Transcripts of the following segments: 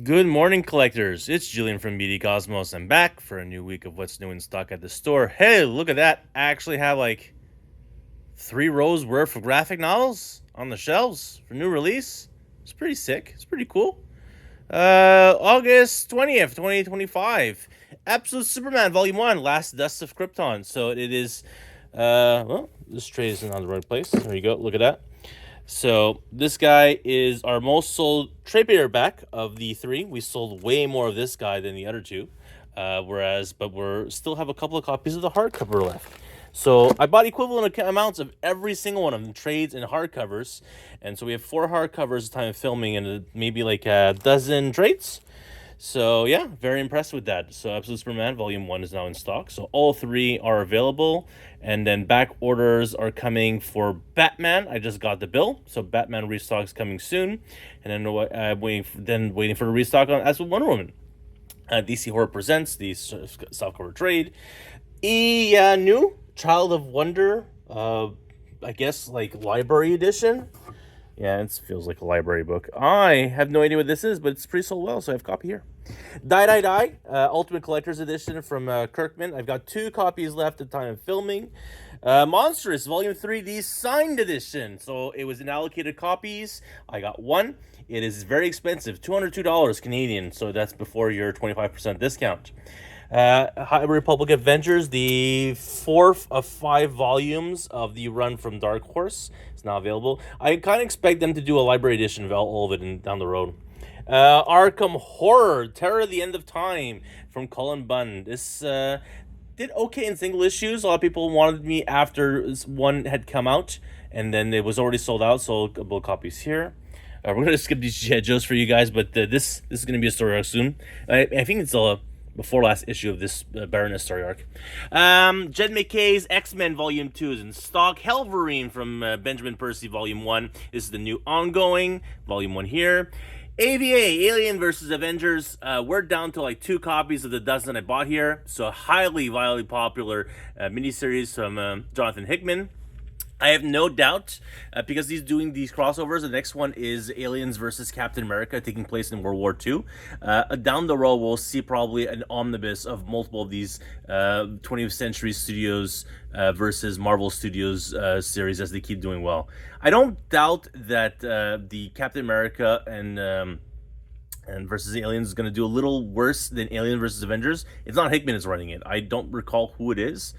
Good morning, collectors. It's Julian from BD Cosmos. I'm back for a new week of what's new in stock at the store. Hey, look at that. I actually have like 3 rows worth of graphic novels on the shelves for new release. It's pretty sick. It's pretty cool. August 20th, 2025. Absolute Superman Volume 1, Last Dust of Krypton. So it is, well, this tray isn't on the right place. There you go. Look at that. So this guy is our most sold trade paperback of the three. We sold way more of this guy than the other two, but we're still have a couple of copies of the hardcover left. So I bought equivalent amounts of every single one of them, trades and hardcovers, and so we have 4 hardcovers at the time of filming and maybe like a dozen trades. So yeah, very impressed with that. So Absolute Superman Volume 1 is now in stock. So all 3 are available. And then back orders are coming for Batman. I just got the bill. So Batman restock is coming soon. And then waiting for the restock on as with Wonder Woman. DC Horror presents the softcover trade. New Child of Wonder, I guess like library edition. Yeah, it feels like a library book. I have no idea what this is, but it's pretty sold well, so I have a copy here. Die, Ultimate Collector's Edition from Kirkman. I've got 2 copies left at the time of filming. Monstrous Volume 3, the signed edition. So it was in allocated copies. I got 1. It is very expensive, $202 Canadian, so that's before your 25% discount. High Republic Avengers, the 4th of 5 volumes of the run from Dark Horse is now available. I kind of expect them to do a library edition of all of it down the road. Arkham Horror, Terror at the End of Time from Cullen Bunn. This did okay in single issues. A lot of people wanted me after one had come out, and then it was already sold out, so a couple of copies here. We're going to skip these G.I. Joes for you guys, but this is going to be a story arc soon. I think it's a before last issue of this Baroness story arc. Jed McKay's X-Men Volume 2 is in stock. Helverine from Benjamin Percy Volume 1. This is the new ongoing. Volume 1 here. AVA, Alien vs. Avengers. We're down to like 2 copies of the dozen I bought here. So highly popular miniseries from Jonathan Hickman. I have no doubt, because he's doing these crossovers. The next one is Aliens versus Captain America, taking place in World War II. Down the road, we'll see probably an omnibus of multiple of these 20th Century Studios versus Marvel Studios series as they keep doing well. I don't doubt that the Captain America and versus Aliens is going to do a little worse than Alien versus Avengers. It's not Hickman is running it. I don't recall who it is,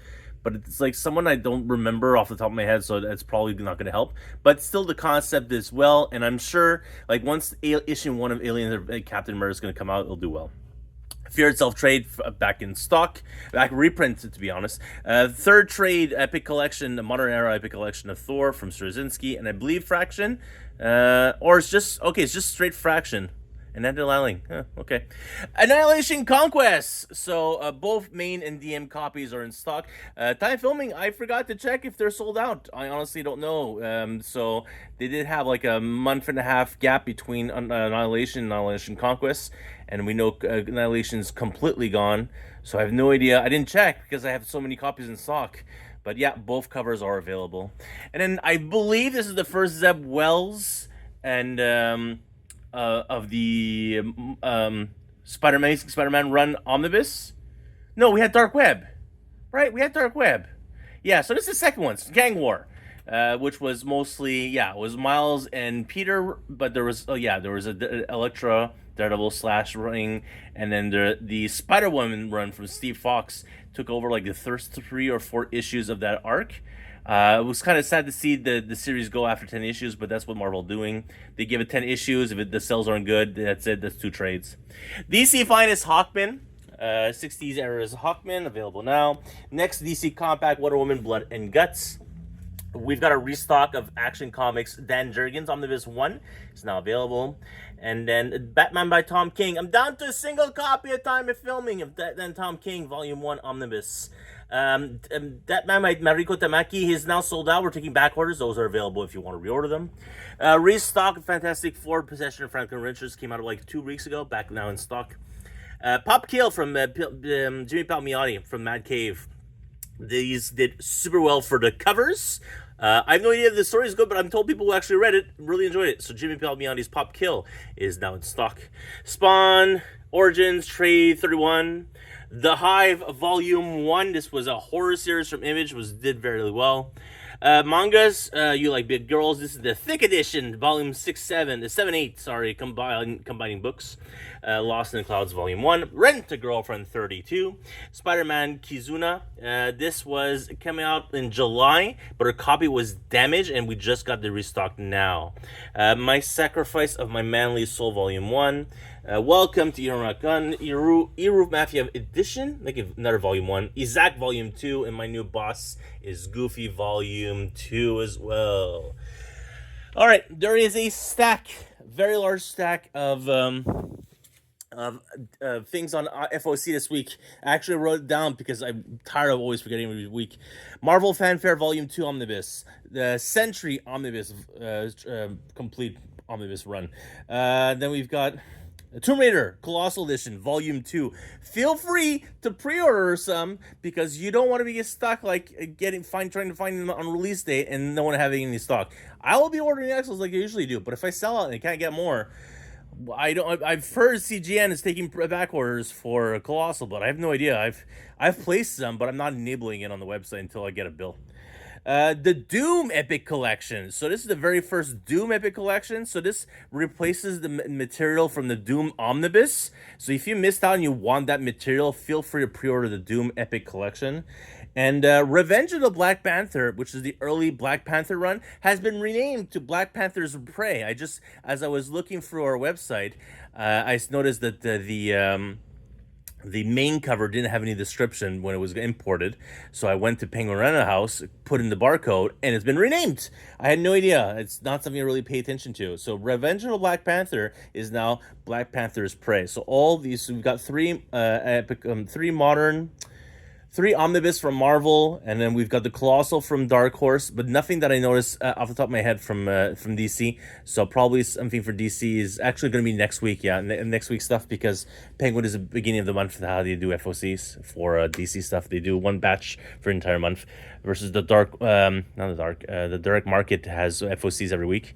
but it's like someone I don't remember off the top of my head, so that's probably not going to help. But still, the concept is well, and I'm sure like once issue 1 of Aliens or Captain America is going to come out, it'll do well. Fear Itself trade back in stock, back reprinted to be honest. Third trade Epic Collection, the Modern Era Epic Collection of Thor from Straczynski, and I believe Fraction, or it's just straight Fraction. Annihilating. Okay. Annihilation Conquest. So both main and DM copies are in stock. Time filming, I forgot to check if they're sold out. I honestly don't know. So they did have like a month and a half gap between Annihilation and Annihilation Conquest. And we know Annihilation's completely gone. So I have no idea. I didn't check because I have so many copies in stock. But yeah, both covers are available. And then I believe this is the first Zeb Wells and of the Spider-Man run omnibus. No, we had Dark Web, right? We had Dark Web. Yeah, so this is the second one, Gang War, which was mostly it was Miles and Peter, but there was a Elektra, Daredevil slash running, and then the Spider-Woman run from Steve Fox took over like the first 3 or 4 issues of that arc. It was kind of sad to see the series go after 10 issues, but that's what Marvel doing. They give it 10 issues. If the sales aren't good, that's it. That's 2 trades. DC Finest Hawkman. 60s era's Hawkman, available now. Next, DC Compact Wonder Woman Blood and Guts. We've got a restock of Action Comics Dan Jurgens Omnibus 1. It's now available. And then Batman by Tom King. I'm down to a single copy at time of filming of then Tom King Volume 1 Omnibus. That man by Mariko Tamaki, he's now sold out. We're taking back orders. Those are available if you want to reorder them. Restock Fantastic Four Possession of Franklin Richards came out like 2 weeks ago. Back now in stock. Pop Kill from Jimmy Palmiotti from Mad Cave. These did super well for the covers. I have no idea if the story is good, but I'm told people who actually read it really enjoyed it. So Jimmy Palmiotti's Pop Kill is now in stock. Spawn, Origins, Trade 31, The Hive Volume 1. This was a horror series from Image, did very well. Mangas, you like big girls. This is the Thick Edition, Volume 7-8, sorry, combining books. Lost in the Clouds, Volume 1. Rent a Girlfriend 32. Spider-Man Kizuna. This was coming out in July, but our copy was damaged, and we just got the restock now. My Sacrifice of My Manly Soul, Volume 1. Welcome to Iru Mafia Edition, like another Volume 1. Isaac Volume 2, and my new boss is Goofy Volume 2 as well. Alright, there is a stack, very large stack of things on FOC this week. I actually wrote it down because I'm tired of always forgetting every week. Marvel Fanfare Volume 2 Omnibus. The Sentry Omnibus, complete Omnibus run. Then we've got Tomb Raider Colossal Edition Volume 2. Feel free to pre-order some because you don't want to be stuck like trying to find them on release date and no one having any stock. I will be ordering Exos like I usually do, but if I sell out and I can't get more, I've heard CGN is taking back orders for Colossal, but I have no idea. I've placed some, but I'm not enabling it on the website until I get a bill. The Doom Epic Collection. So this is the very first Doom Epic Collection. So this replaces the material from the Doom Omnibus. So if you missed out and you want that material, feel free to pre-order the Doom Epic Collection. And Revenge of the Black Panther, which is the early Black Panther run, has been renamed to Black Panther's Prey. As I was looking through our website, I noticed that the main cover didn't have any description when it was imported, so I went to Penguin Random House, put in the barcode, and it's been renamed. I had no idea. It's not something I really pay attention to. So Revenge of the Black Panther is now Black Panther's Prey. So all these, we've got three Omnibus from Marvel, and then we've got the Colossal from Dark Horse, but nothing that I noticed off the top of my head from DC. So probably something for DC is actually going to be next week, next week's stuff, because Penguin is the beginning of the month. How they do FOCs for DC stuff? They do one batch for an entire month, versus the the Direct Market has FOCs every week.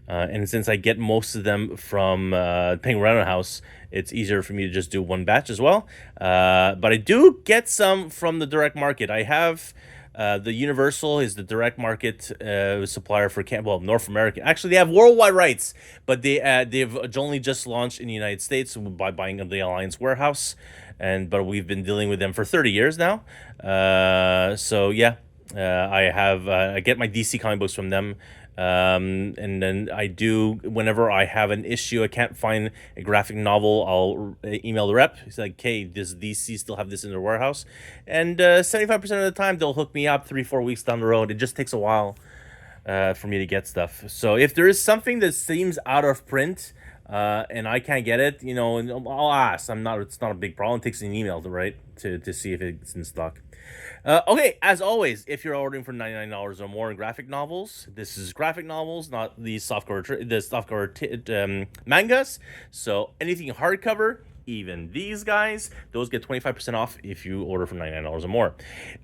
And since I get most of them from Penguin Random House, it's easier for me to just do one batch as well. But I do get some from the direct market. I have the Universal is the direct market supplier for North America. Actually, they have worldwide rights, but they've only just launched in the United States by buying the Alliance Warehouse, but we've been dealing with them for 30 years now. So yeah, I get my DC comic books from them. And then I do, whenever I have an issue, I can't find a graphic novel, I'll email the rep. It's like, hey, does DC still have this in their warehouse? And 75% of the time, they'll hook me up 3-4 weeks down the road. It just takes a while for me to get stuff. So if there is something that seems out of print, and I can't get it, I'll ask. It's not a big problem. It takes an email to see if it's in stock. Okay, as always, if you're ordering for $99 or more in graphic novels, this is graphic novels, not the softcover mangas. So anything hardcover, even these guys, those get 25% off if you order for $99 or more.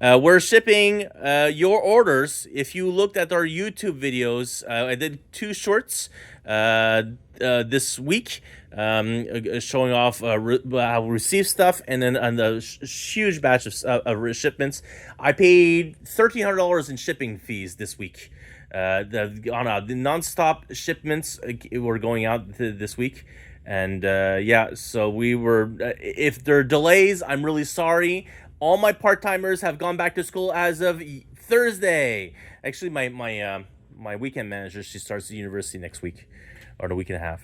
We're shipping your orders. If you looked at our YouTube videos, I did 2 shorts this week, showing off how we receive stuff, and then on the huge batch of shipments, I paid $1,300 in shipping fees this week. The non-stop shipments were going out this week. And so we were, if there are delays, I'm really sorry. All my part-timers have gone back to school as of Thursday. Actually, my weekend manager, she starts at university next week, or the week and a half.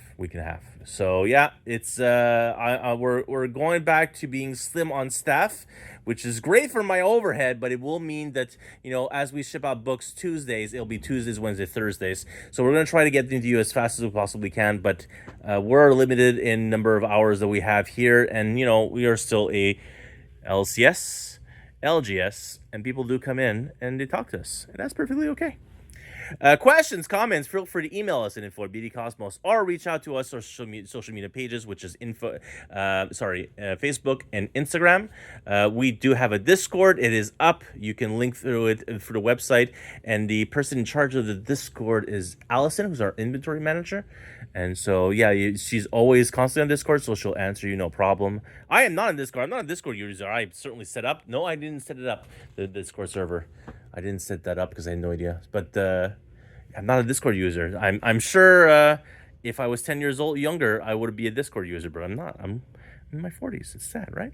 So yeah, it's we're going back to being slim on staff, which is great for my overhead, but it will mean that, as we ship out books Tuesdays, it'll be Tuesdays, Wednesdays, Thursdays. So we're going to try to get them to you as fast as we possibly can, but we're limited in number of hours that we have here, and we are still a LCS, LGS, and people do come in and they talk to us, and that's perfectly okay. Questions, comments, feel free to email us at info@bdcosmos or reach out to us on social media pages, which is Facebook and Instagram. We do have a Discord. It is up. You can link through it for the website. And the person in charge of the Discord is Allison, who's our inventory manager. And so, yeah, she's always constantly on Discord, so she'll answer you no problem. I am not on Discord. I'm not a Discord user. I certainly set up. No, I didn't set it up, the Discord server. I didn't set that up because I had no idea. But I'm not a Discord user. I'm sure if I was 10 years old younger, I would be a Discord user, but I'm not. I'm in my 40s. It's sad, right?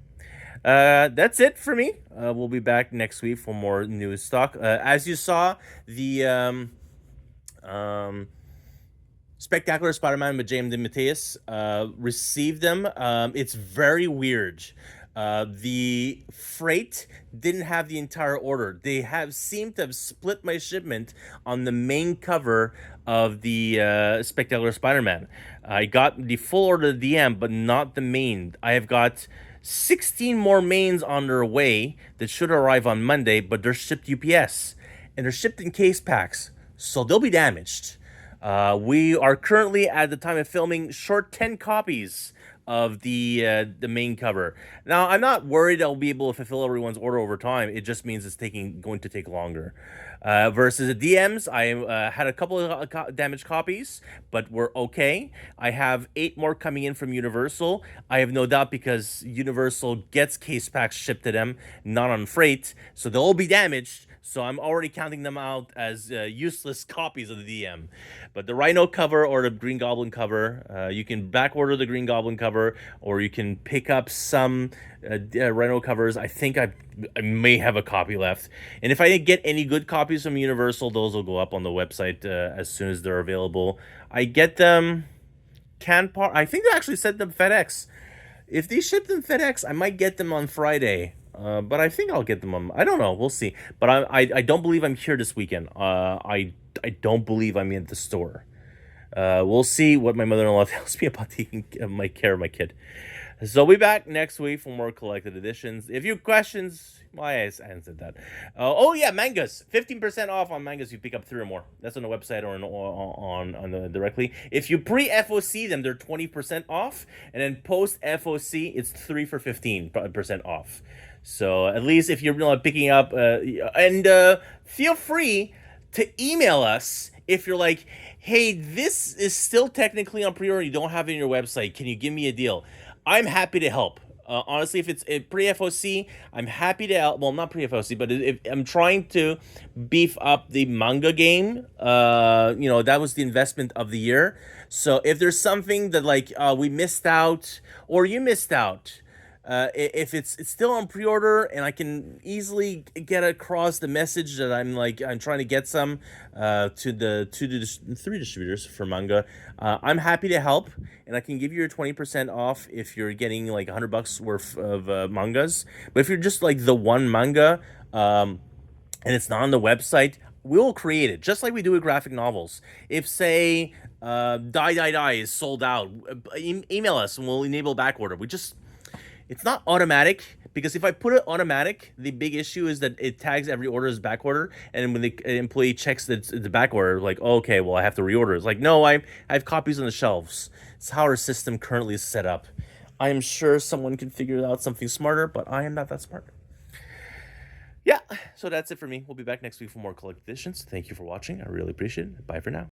That's it for me. We'll be back next week for more news stock. As you saw, the Spectacular Spider-Man with James DeMatteis received them. It's very weird. The freight didn't have the entire order. They seemed to have split my shipment on the main cover of the Spectacular Spider-Man. I got the full order of the DM, but not the main. I have got 16 more mains on their way that should arrive on Monday, but they're shipped UPS and they're shipped in case packs, so they'll be damaged. We are currently, at the time of filming, short 10 copies of the main cover. Now, I'm not worried I'll be able to fulfill everyone's order over time. It just means it's going to take longer. Versus the DMs, I had a couple of damaged copies, but we're okay. I have 8 more coming in from Universal. I have no doubt because Universal gets case packs shipped to them, not on freight, so they'll all be damaged. So I'm already counting them out as useless copies of the DM. But the Rhino cover or the Green Goblin cover, you can back order the Green Goblin cover, or you can pick up some Rhino covers. I think I may have a copy left. And if I didn't get any good copies from Universal, those will go up on the website as soon as they're available. I get them I think they actually sent them FedEx. If they ship them FedEx, I might get them on Friday. But I think I'll get them on. I don't know. We'll see. But I don't believe I'm here this weekend. I don't believe I'm in the store. We'll see what my mother-in-law tells me about taking care of my kid. So we'll be back next week for more collected editions. If you have questions, well, I answered that. Oh yeah, mangas. 15% off on mangas if you pick up 3 or more. That's on the website or on the directly. If you pre-FOC them, they're 20% off, and then post-FOC, it's 3 for 15% off. So at least if you're picking up, and feel free to email us if you're like, hey, this is still technically on pre-order, you don't have it in your website, can you give me a deal? I'm happy to help. Honestly, if it's pre-FOC, I'm happy to help. Well, not pre-FOC, but if I'm trying to beef up the manga game. That was the investment of the year. So if there's something that we missed out or you missed out, if it's still on pre-order and I can easily get across the message that I'm trying to get some to the 3 distributors for manga, I'm happy to help, and I can give you your 20% off if you're getting like $100 worth of mangas. But if you're just like the one manga and it's not on the website, we'll create it just like we do with graphic novels. If say Die is sold out, email us and we'll enable back order. It's not automatic, because if I put it automatic, the big issue is that it tags every order as back order, and when the employee checks that it's the back order, like, oh, okay, well, I have to reorder. It's like, no, I have copies on the shelves. It's how our system currently is set up. I am sure someone can figure out something smarter, but I am not that smart. Yeah, so that's it for me. We'll be back next week for more collected editions. Thank you for watching. I really appreciate it. Bye for now.